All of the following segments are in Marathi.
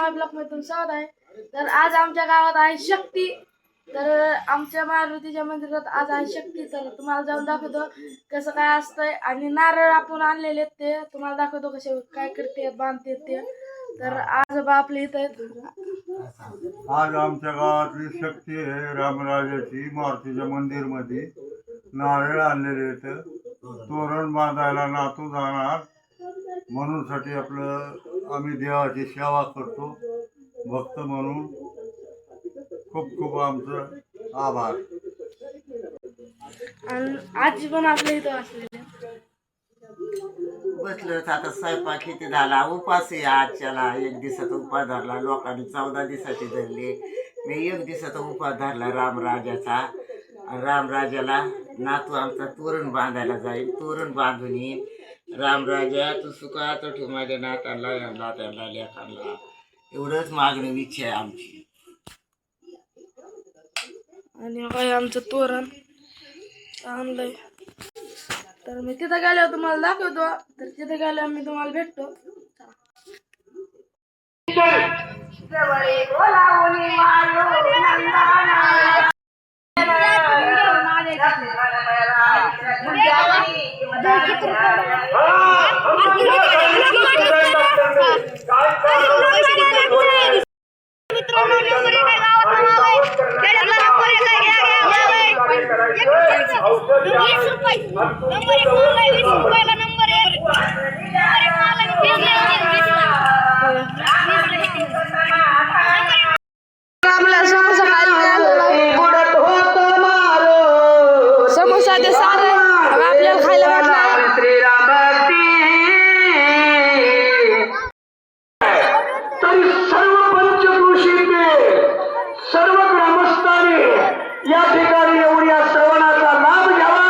माय ब्लॉक मध्ये तुमचं स्वागत आहे. तर आज आमच्या गावात आहे शक्ती. तर आमच्या मारुतीच्या मंदिरात आज आहे शक्ती. तर तुम्हाला जाऊन दाखवतो कसं काय असतंय आणि नारळ आपण आणलेले ते तुम्हाला दाखवतो कसे काय करते बांधते ते. तर आज आपल्या इथं आज आमच्या गावातली शक्ती आहे रामराजाची मारुतीच्या मंदिर मध्ये नारळ आणलेले आहेत. तोरण बांधायला नातू जाणार म्हणून साठी आपलं आम्ही देवाची सेवा करतो भक्त म्हणून. खूप खूप आमचं आभार. आणि आजी पण आपल्या इथं असलेले बसलो आता स्वयंपाक किती झाला. उपास आहे आजच्याला. एक दिवसाचा उपास धरला. लोकांनी 14 दिवसाची धरले. मी एक दिवसाचा उपास धरला रामराजाचा. रामराजाला नातू आमचा तोरण बांधायला जाईल. तोरण बांधून येईल. रामराजा तू सुखात ठेव माझ्या नाताला यांना त्यांना लेखांना. एवढंच मागणी इच्छा आहे आमची. आणि काय आमचं तोरण आणलंय. तर मी तिथं गेल्यावर तुम्हाला दाखवतो. तर तिथे गेल्यावर मी तुम्हाला भेटतो. समोसा ते सारं आपल्याला खायला वाटलं. तरी सर्व पंचक्रोशीचे सर्व ग्रामस्थांनी या ठिकाणी एवढी या श्रवणाचा लाभ घ्यावा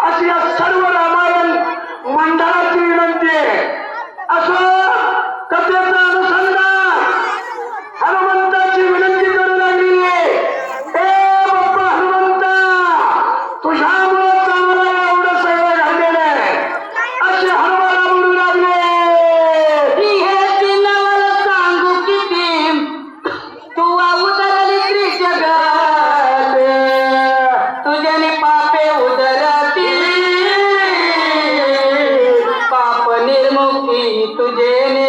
अशी या सर्व रामायण मंडळाची विनंती आहे. असं कथेचा अनुसंधान हनुमंताची विनंती करू लागली आहे. ए बाप्पा हनुमंता, तुझ्यामुळे चांगला एवढं सगळं घडलेलं आहे असे हनुमाना म्हणू लागले. सांगू किती तू उतरली त्रिजगात, तुझ्याने पापे उदरती, पाप निर्मुक्ती तुझेने.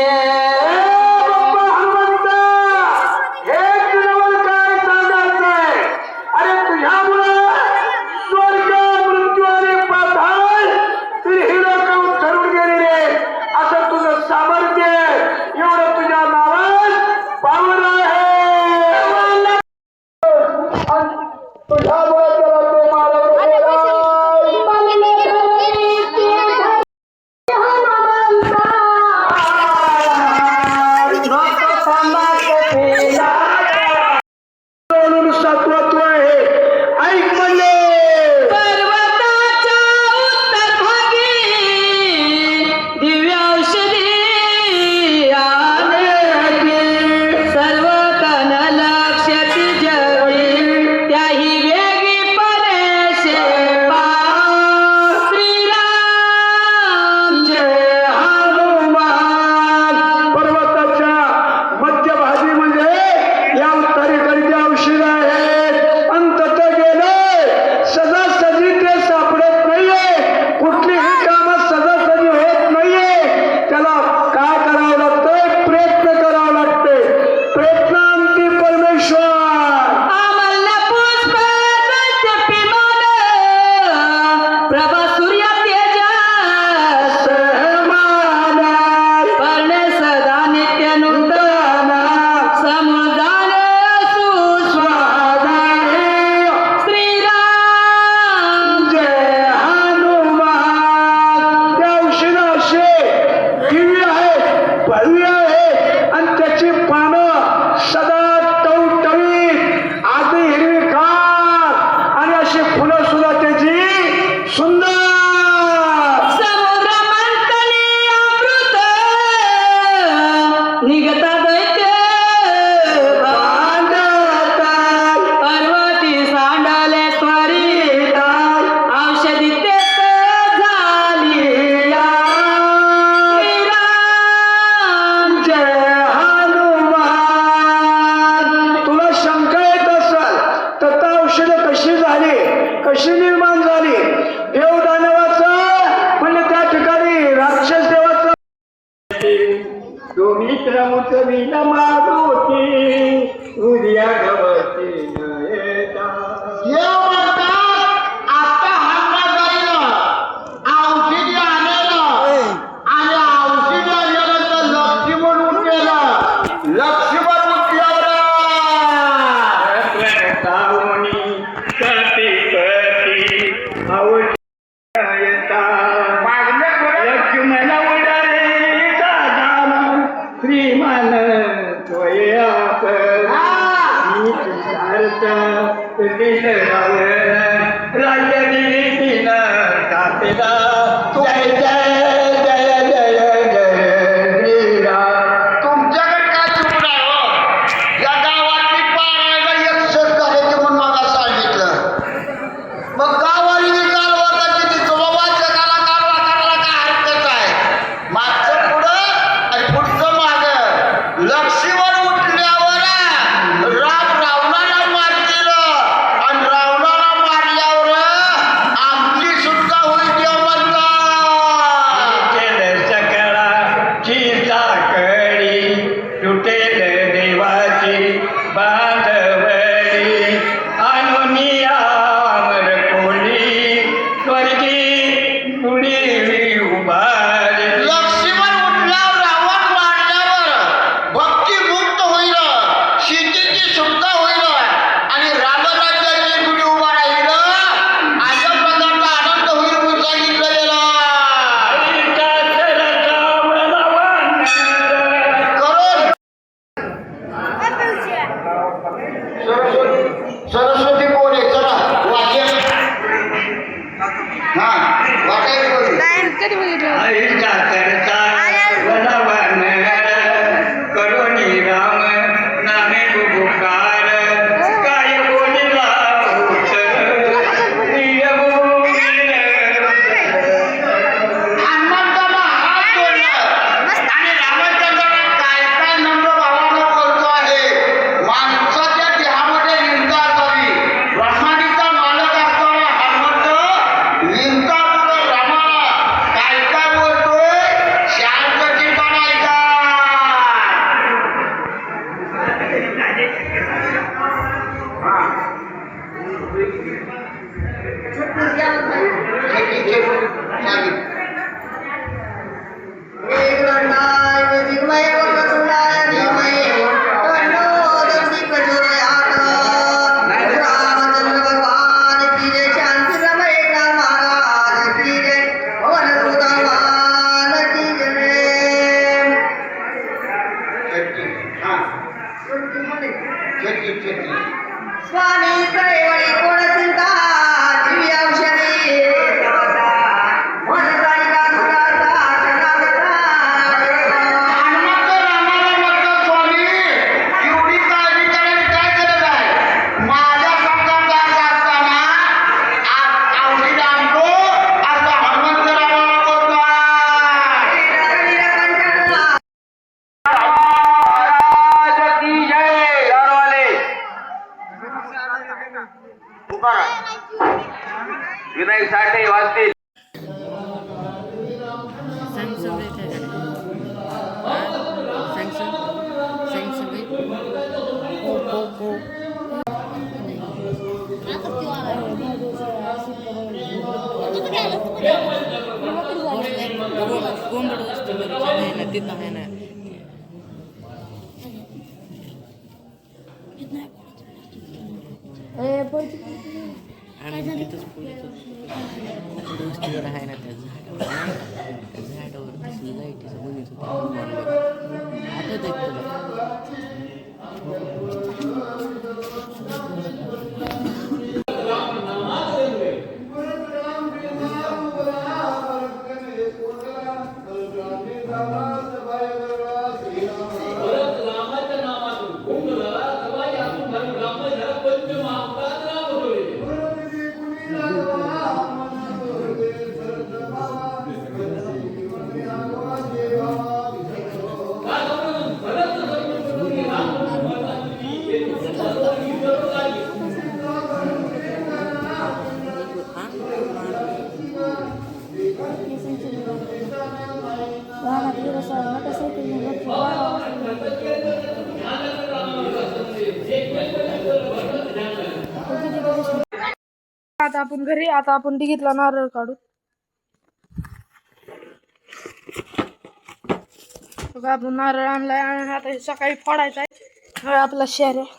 जय हनुमान. तो मित्र मुचविला मारुती उद्या गवती न येता. देव म्हणतात आता हात जाईल औषधी आलेलं आणि औषधी आल्यानंतर लक्ष्मण उठलेलं लक्ष्मण उठल्यावर सावनी कटी कटी आवडी येता. लक्ष्मण उडाले दादा श्रीमान तोय आपण राज्य दिली तापेला. जय जय जय जय जय श्रीराम. तुमच्याकडे काय चुकलं आहे हो? या गावातली पारायला यक्षच झाले म्हणून मला सांगितलं. मग गावाली कालवा करते तुला वाचकाला कालवा करायला काय हरकत आहे? मागचं पुढं आणि पुढचं मागं. लक्ष्मण उठल्यावर राम रावणाला मारतील आणि रावणाला मारल्यावर आमची सुद्धा होईल देव म्हणतात. सकळाची साखळी तुटेल देवाची बांधवडी आणून यावर कोली स्वर्गी तुडी उभारी. लक्ष्मण उठल्यावर रावण मारल्यावर भक्तिमुक्त होईल सीतेची सुटका होईल आणि रामराज्याची गुढी उभा राहील. अशा प्रकारचा आनंद होईल म्हणून सांगितलं गेलं. करून सरस्वती कोण आहे? चला वाचे. हा वाचायचं कोणी? कधी बघितलं आईचा करता वनवन करुणी राम नामे गुबुकार काय बोलिला प्रिय बोलिल. हनुमंताला हात जोडला आणि रामचंद्राला काय काय नम्र भावानं बोलतो आहे. माणसाच्या देहामध्ये निंदा असावी. ब्रह्मांडीचा मालक असणारा हनुमंत निंदामुळे रामाला काय काय बोलतोय शांत ठिकाण ऐका. स्वामी त्रैवळी कोण चिंता दिव्य औषधी हनुमंत रामाला म्हणतो स्वामी एवढी काळजी करायची काय गरज आहे? माझ्या संकटात असताना औषध आणतो असं हनुमंत रामाला बोलतो. विनायक साठे वाजतील. तिथं आहे ना आम्ही तिथंच पोहोचतो आहे ना त्या झाडावर दिसली लाईटीचं बघित होतं आठवत आहे तुला आता आपण घरी. आता आपण डिगीतला नारळ काढू. बघा आपण नारळ आणलाय आणि आता हे सकाळी फोडायचा आहे. हा आपला शेर आहे.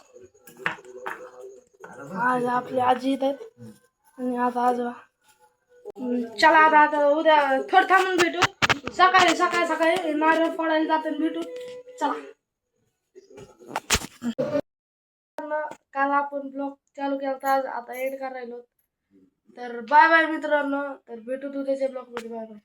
आज आपली आजी येत आहेत आणि आता आजोबा. चला आता उद्या थोडं थांबून भेटू. सकाळी सकाळी सकाळी नारळ फोडायला जाताना भेटू. चला. काल आपण ब्लॉग चालू केला तर आता एंड करायला. तर बाय बाय मित्रांनो. तर भेटू उद्याच्या ब्लॉग मध्ये. Bye bye.